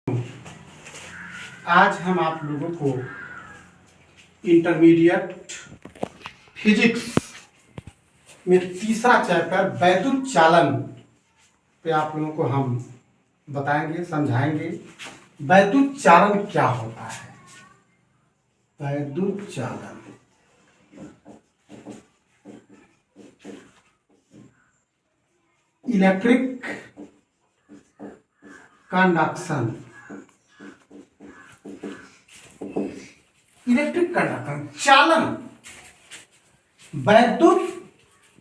आज हम आप लोगों को इंटरमीडिएट फिजिक्स में तीसरा चैप्टर वैद्युत चालन पे आप लोगों को हम बताएंगे, समझाएंगे। वैद्युत चालन क्या होता है? वैद्युत चालन इलेक्ट्रिक कंडक्शन, इलेक्ट्रिक कंडक्शन चालन, वैद्युत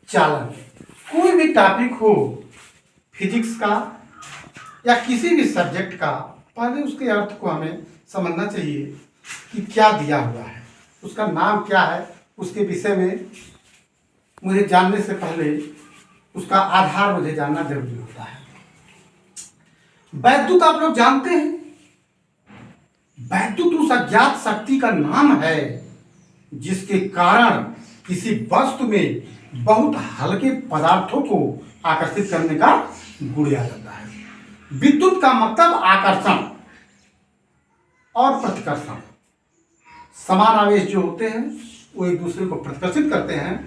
चालन। कोई भी टॉपिक हो फिजिक्स का या किसी भी सब्जेक्ट का, पहले उसके अर्थ को हमें समझना चाहिए कि क्या दिया हुआ है, उसका नाम क्या है। उसके विषय में मुझे जानने से पहले उसका आधार मुझे जानना जरूरी होता है। वैद्युत आप लोग जानते हैं, वैद्युत उस अज्ञात शक्ति का नाम है जिसके कारण किसी वस्तु में बहुत हल्के पदार्थों को आकर्षित करने का गुण आ जाता है। विद्युत का मतलब आकर्षण और प्रतिकर्षण। समान आवेश जो होते हैं वो एक दूसरे को प्रतिकर्षित करते हैं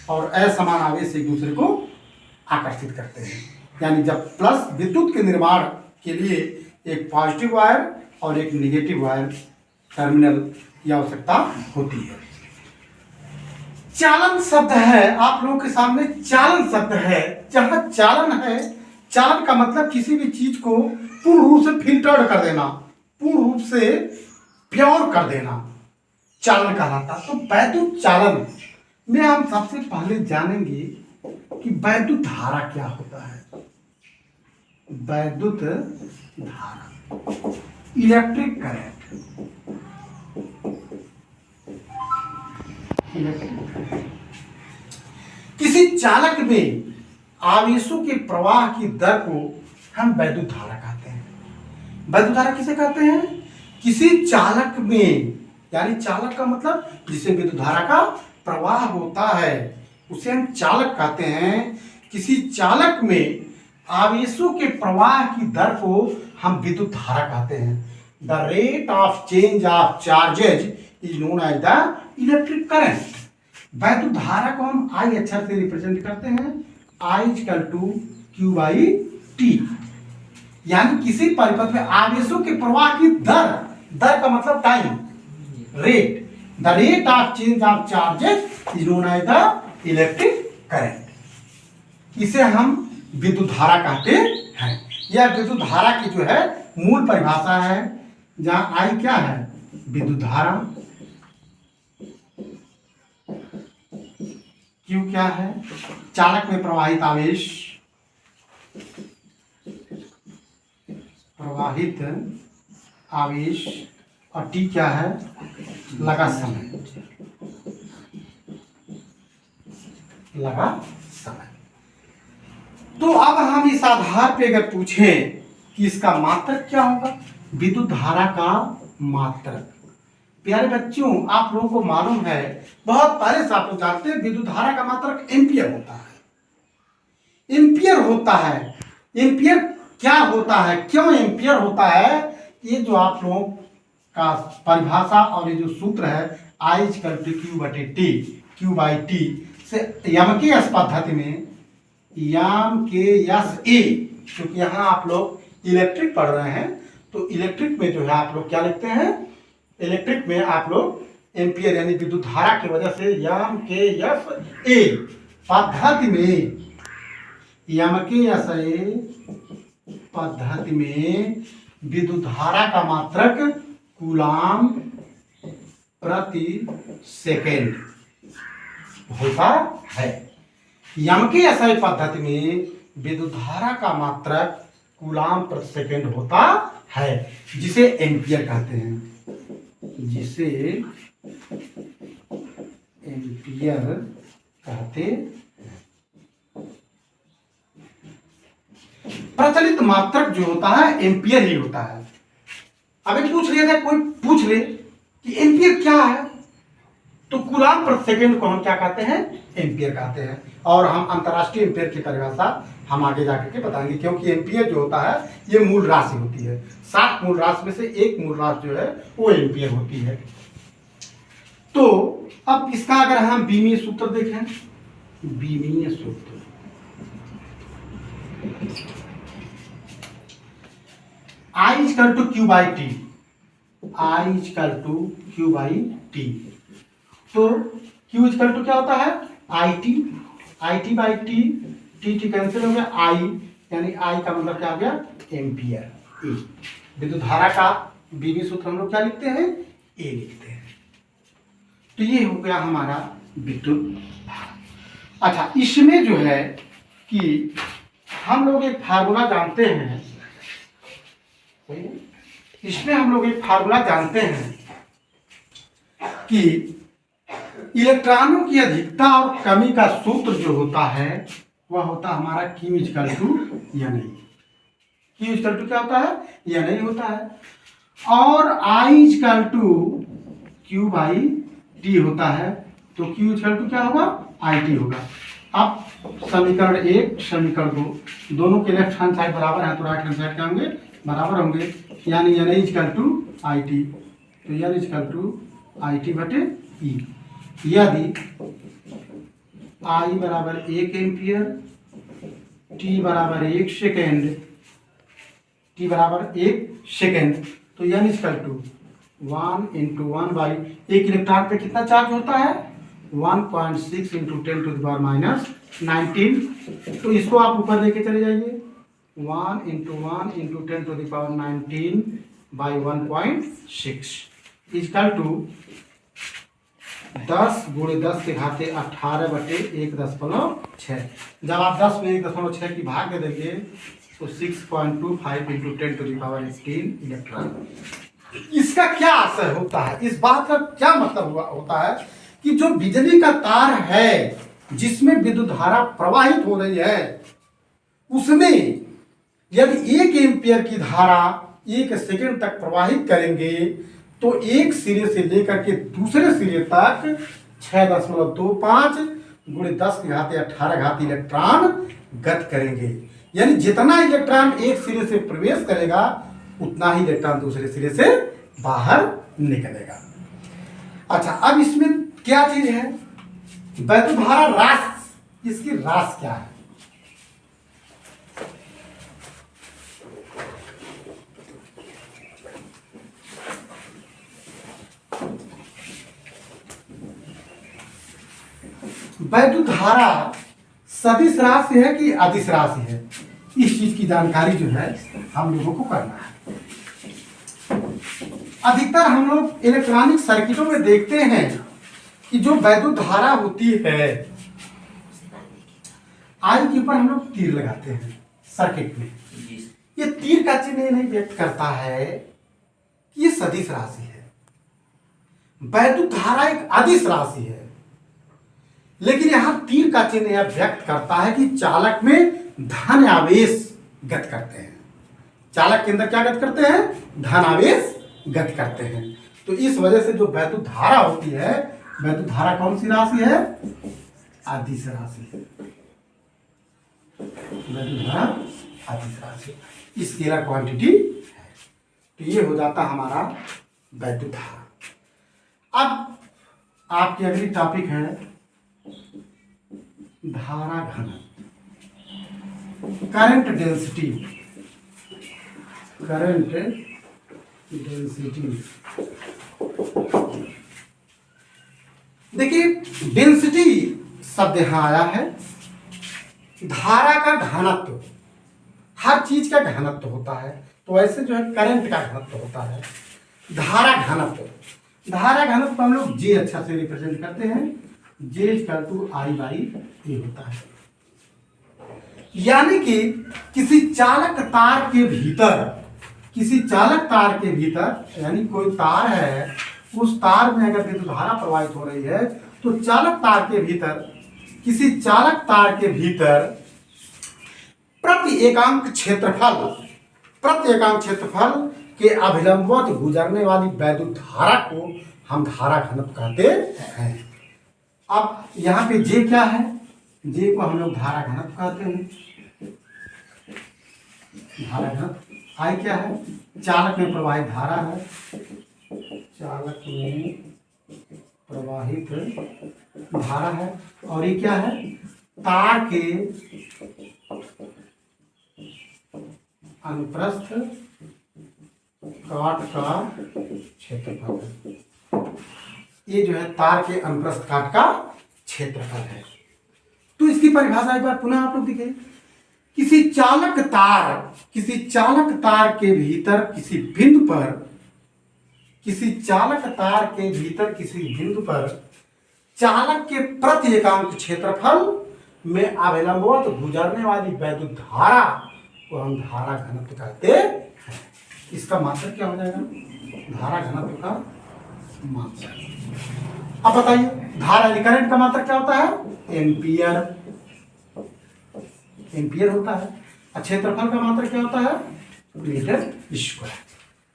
और असमान आवेश एक दूसरे को आकर्षित करते हैं। यानी जब प्लस विद्युत के निर्माण के लिए एक पॉजिटिव वायर और एक नेगेटिव वायर टर्मिनल की आवश्यकता होती है। चालन शब्द है आप लोगों के सामने, चालन शब्द है। जहां चालन है, चालन का मतलब किसी भी चीज को पूर्ण रूप से फिल्टर्ड कर देना, पूर्ण रूप से प्योर कर देना, चालन कहलाता। तो वैद्युत चालन में हम सबसे पहले जानेंगे कि वैद्युत धारा क्या होता है। वैद्युत धारा, इलेक्ट्रिक करंट, किसी चालक में आवेशों के प्रवाह की दर को हम वैद्युत धारा कहते हैं। वैद्युत धारा किसे कहते हैं? किसी चालक में, यानी चालक का मतलब जिसे विद्युत धारा का प्रवाह होता है उसे हम चालक कहते हैं। किसी चालक में आवेशों के प्रवाह की दर को हम विद्युत धारा कहते हैं। The rate of change of charges is known as the electric current. वैद्युत धारा को हम आई अक्षर से रिप्रेजेंट करते हैं, I equal to Q by T. यानी किसी परिपथ में आवेशों के प्रवाह की दर, दर का मतलब time, rate, the rate of change of charges is known as the electric current. इसे हम विद्युत धारा कहते हैं। यह विद्युत धारा की जो है मूल परिभाषा है, जहां आई क्या है? विद्युत धारा, क्यू क्या है? चालक में प्रवाहित आवेश, प्रवाहित आवेश, और टी क्या है? लगा समय, लगा समय। तो अब हम इस आधार पे अगर पूछें कि इसका मात्रक क्या होगा, विद्युत धारा का मात्रक। प्यारे बच्चों, आप लोगों को मालूम है, बहुत पहले से आप लोग जानते हैं, विद्युत धारा का मात्रक एम्पियर होता है। एम्पियर होता है। एम्पियर क्या होता है, क्यों एम्पियर होता है? ये जो आप लोगों का परिभाषा और ये जो सूत्र है I इक्वल टू Q बटे टी, Q बाई टी से यम के एस पद्धति में, यम के एस ए, क्योंकि यहाँ आप लोग इलेक्ट्रिक पढ़ रहे हैं तो इलेक्ट्रिक में जो है आप लोग क्या लिखते हैं? इलेक्ट्रिक में आप लोग एम्पियर यानी विद्युत धारा की वजह से यम के एस ए पद्धति में, यम के एस ए पद्धति में विद्युत धारा का मात्रक कूलाम प्रति सेकेंड होता है। यम के एस ए पद्धति में विद्युत धारा का मात्रक कूलाम प्रति सेकेंड होता है, जिसे एम्पियर कहते हैं, जिसे एम्पियर कहते हैं। प्रचलित मात्रक जो होता है एम्पियर ही होता है। अभी पूछ लिया था, कोई पूछ ले कि एम्पियर क्या है, तो कूलाम प्रति सेकेंड को हम क्या कहते हैं? एम्पियर कहते हैं। और हम अंतरराष्ट्रीय एम्पियर की परिभाषा हम आगे जाकर के बताएंगे, क्योंकि एम्पियर जो होता है ये मूल राशि होती है। 7 मूल राशि में से एक मूल राशि जो है वो एम्पियर होती है। तो अब इसका अगर हम बीमीय सूत्र देखें, बीमीय सूत्र I equal to Q by T, I equal to Q by T. तो Q इक्वल टू क्या होता है I T by T, T cancel हो गया, I यानी I का मतलब क्या आ गया एम्पियर। ए विद्युत धारा का बीवी सूत्र हम लोग क्या लिखते हैं, ए लिखते हैं। तो ये हो गया हमारा विद्युत धारा। अच्छा, इसमें जो है कि हम लोग एक फार्मूला जानते हैं, इसमें हम लोग एक फार्मूला जानते हैं कि इलेक्ट्रॉनों की अधिकता और कमी का सूत्र जो होता है वह होता है हमारा Q इक्वल टू या नहीं। Q इक्वल टू क्या होता है, या नहीं होता है, और I equal to Q by T होता है। तो Q इक्वल टू क्या होगा, आई टी होगा। अब समीकरण 1 समीकरण 2 दोनों के लेफ्ट हैंड साइड बराबर है, तो राइट हैंड साइड क्या होंगे, बराबर होंगे, यानी N equal to I T. तो N equal to I T बटे ई। यदि आई बराबर 1 एम्पियर, टी बराबर 1 सेकेंड, टी बराबर 1 सेकेंड, तो N equal to 1 into 1 by, एक इलेक्ट्रॉन पे कितना चार्ज होता है 1.6 into 10 to the power minus 19। तो इसको आप ऊपर लेके चले जाइए, 1 into 1 into 10 to the power 19 by 1.6 equal to 10 गुणे 10 के घाते 18 बटे 1.6। जब आप 10 में 1.6 की भाग दे देंगे तो 6.25 into 10 to the power 18 electron. इसका क्या असर होता है, इस बात का क्या मतलब होता है कि जो बिजली का तार है जिसमें विद्युत धारा प्रवाहित हो रही है, उसमें यदि 1 एम्पियर की धारा 1 सेकेंड तक प्रवाहित करेंगे तो एक सिरे से लेकर के दूसरे सिरे तक 6.25 गुणे 10 के घाते 18 घात इलेक्ट्रॉन गति करेंगे। यानी जितना इलेक्ट्रॉन एक सिरे से प्रवेश करेगा उतना ही इलेक्ट्रॉन दूसरे सिरे से बाहर निकलेगा। अच्छा, अब इसमें क्या चीज है, वैद्युत धारा रास, इसकी रास क्या है, वैद्युत धारा सदिश राशि है कि अदिश राशि है, इस चीज की जानकारी जो है हम लोगों को करना है। अधिकतर हम लोग इलेक्ट्रॉनिक सर्किटों में देखते हैं कि जो वैद्युत धारा होती है, आई के ऊपर हम लोग तीर लगाते हैं सर्किट में। ये तीर का चिन्ह नहीं व्यक्त करता है कि ये सदिश राशि है। वैद्युत धारा एक अदिश राशि है, लेकिन यहां तीर का चिन्ह यह व्यक्त करता है कि चालक में धन आवेश गत करते हैं। चालक के अंदर क्या गत करते हैं, धन आवेश गत करते हैं। तो इस वजह से जो वैद्युत धारा होती है, वैद्युत धारा कौन सी राशि है, अदिश राशि है। वैद्युत धारा अदिश राशि स्केलर क्वांटिटी है। तो ये हो जाता हमारा वैद्युत धारा। अब आपकी अगली टॉपिक है धारा घनत्व, करंट डेंसिटी। करंट डेंसिटी, देखिए डेंसिटी शब्द यहां आया है। धारा का घनत्व, हर चीज का घनत्व होता है, तो ऐसे जो है करंट का घनत्व होता है। धारा घनत्व, धारा घनत्व हम लोग जे अच्छा से रिप्रेजेंट करते हैं, जे इक्वल टू आई बाई ए होता है। यानी कि किसी चालक तार के भीतर, किसी चालक तार के भीतर, यानी कोई तार है, उस तार में अगर विद्युत धारा प्रवाहित हो रही है तो चालक तार के भीतर, किसी चालक तार के भीतर प्रति एकांक क्षेत्रफल के अभिलंबवत गुजरने वाली वैद्युत धारा को हम धारा घनत्व कहते हैं। अब यहाँ पे जे क्या है, जे को हम लोग धारा घनत्व कहते हैं। धारा घनत्व। आई क्या है? चालक में प्रवाहित धारा है, चालक में प्रवाहित धारा है। और ये क्या है? तार के अनुप्रस्थ काट का क्षेत्रफल है। ये जो है तार के अनुप्रस्थ काट का क्षेत्रफल है। तो इसकी परिभाषा एक बार पुनः आप लोग देखें। किसी चालक तार के भीतर किसी बिंदु पर चालक के प्रति एकांक क्षेत्रफल में अभिलंबवत गुजरने वाली वैद्युत धारा को हम धारा घनत्व कहते हैं। इसका मात्रक क्या हो जाएगा? धारा घनत्व का मात्रक। अब बताइए, धारा यानी करंट का मात्रक क्या होता है? एम्पियर होता है। और क्षेत्रफल का मात्रक क्या होता है? Metre square.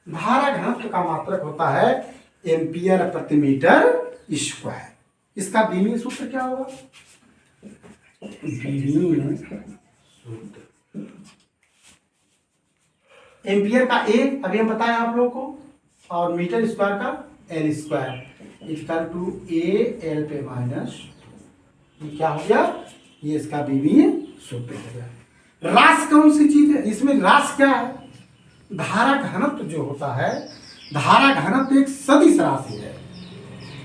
धारा घनत्व का मात्रक होता है एम्पियर प्रति मीटर स्क्वायर। इसका बीमीय सूत्र क्या होगा? बीमीय सूत्र एम्पियर का ए अभी हम बताए आप लोगों को, और मीटर स्क्वायर का L square equal to A L पे माइनस, ये क्या हो गया? ये इसका बीमीय सूत्र हो गया। राशि कौन सी चीज है? इसमें राशि क्या है? धारा घनत्व जो होता है, धारा घनत्व एक सदिश राशि है।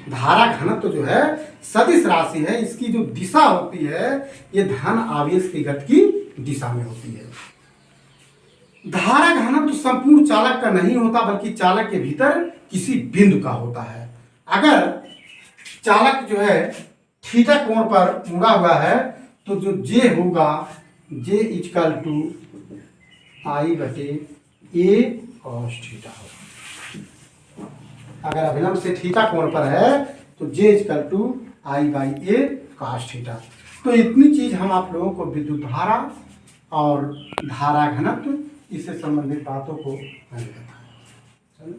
धारा घनत्व जो है सदिश राशि है। इसकी जो दिशा होती है ये धन आवेश की गति की दिशा में होती है। धारा घनत्व संपूर्ण चालक का नहीं होता, बल्कि चालक के भीतर किसी बिंदु का होता है। अगर चालक जो है थीटा कोण पर मुड़ा हुआ है तो जो जे होगा, जे इक्वल टू आई बटे ए कॉस थीटा होगा। अगर अभिलंब से थीटा कोण पर है तो J equal to I by A cos theta. तो इतनी चीज हम आप लोगों को विद्युत धारा और धारा घनत्व इससे संबंधित बातों को मैंने बताया।